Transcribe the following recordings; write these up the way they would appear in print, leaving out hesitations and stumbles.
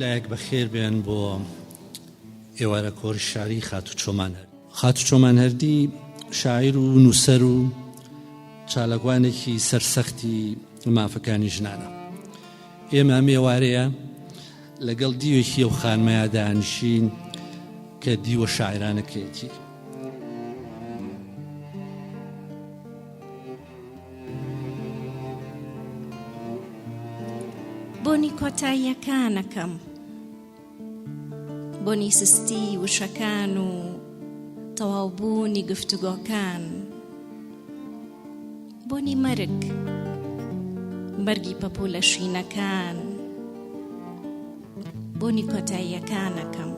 لایەک بەخێر بێن بۆ ئێوارە کۆڕی شاری خاتو چۆمان هەردی. خاتو چۆمان هەردی شاعیر و نووسەر و چالەگوانێکی سەرسەختی مافەکانی ژنانە. ئێمە ئەم ئێوارەیە لەگەڵ دیوێکی ئەو خانمەیە دانیشین کە دیوە شاعرانەکەیەتی. بۆنی کۆتاییەکانەکەم، بۆنی سستی وشەکان و تەواوبوونی گفتوگۆکان، بۆنی مەرگ، مەرگی پەپوولە شینەکان، بۆنی کۆتاییەکانەکەم.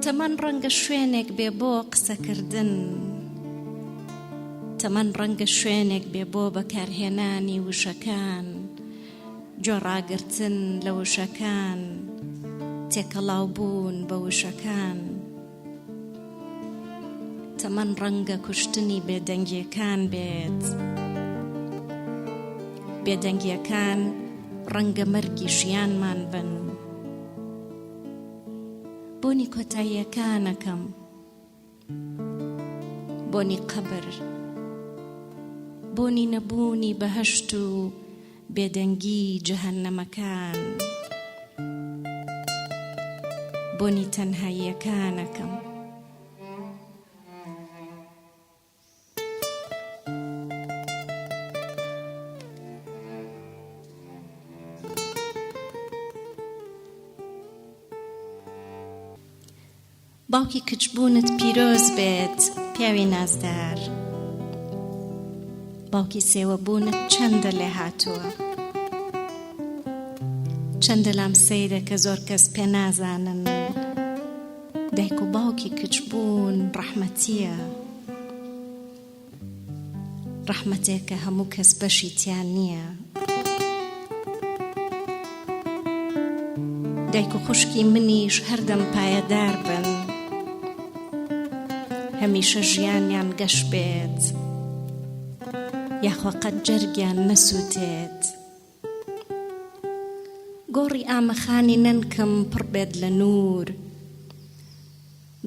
تەمەن ڕەنگە شوێنێک بێ بۆ قسەکردن، تەمەن ڕەنگە شوێنێک بێ بۆ بەکارهێنانی وشەکان، جۆڕاگرتن لە وشەکان، تێکەڵاوبوون بە وشەکان. تەمەن ڕەنگە کوشتنی بێدەنگیەکان بێت، بێدەنگیەکان ڕەنگە مەرگی ژیانمان بن. بۆنی کۆتاییەکانەکەم، بۆنی قەبر، بۆنی نەبوونی بەهەشت و بێدەنگی جەهەنەمەکان، بۆنی تەنهاییەکانەکەم. باوکی کچبوونت پیرۆز بێت پیاوی نازدار، باوکی سێوەبوونت چەندە لێ هاتووە، چەندە لام سەیرە کە زۆر کەس پێ نازانن. دایک و باوکی کچبوون ڕەحمەتیە، ڕەحمەتێکە هەموو کەس بەشی تیان نییە. دایک و خوشکی منیش هەردەم پایەدار بن، هەمیشە ژیانیان گەش بێت، یاخوا قەت جەرگیان نەسووتێت. گۆڕی ئامەخانی نەنکەم پڕ بێت لە نور،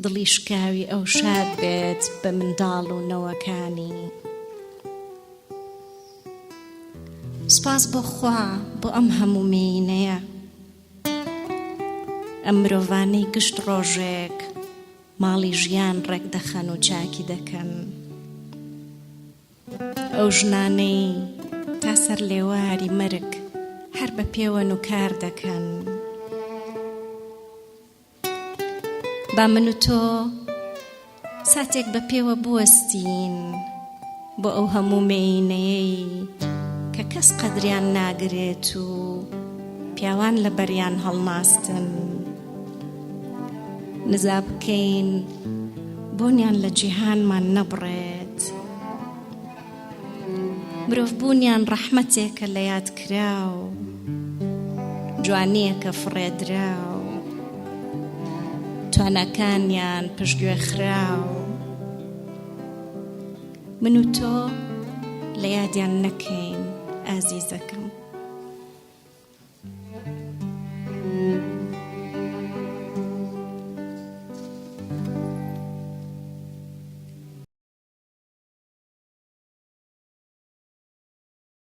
دڵی شکاوی ئەو شاد بێت بە منداڵ و نەوەکانی. سپاس بۆ خوا بۆ ئەم هەموو مینەیە، ئەم مرۆڤانەی گشت ڕۆژێک ماڵی ژیان ڕێک دەخەن و چاکی دەکەن. ئەو ژنانەی تا سەر لێواری مەرگ هەر بە پێوەن و کار دەکەن. با من و تۆ ساتێک بە پێوە بوەستین بۆ ئەو هەموو مێینەیەی کە کەس قەدریان ناگرێت و پیاوان لە بەریان هەڵناستن. نزا بکەین بۆنیان لە جیهانمان نەبڕێت، مرۆڤ بوونیان ڕەحمەتێکە لە یاد کراو، جوانیەکە فڕێدراو، توانەکانیان پشتگوێ خراو. من و تۆ لە یادیان نەکەین ئازیزەکەم.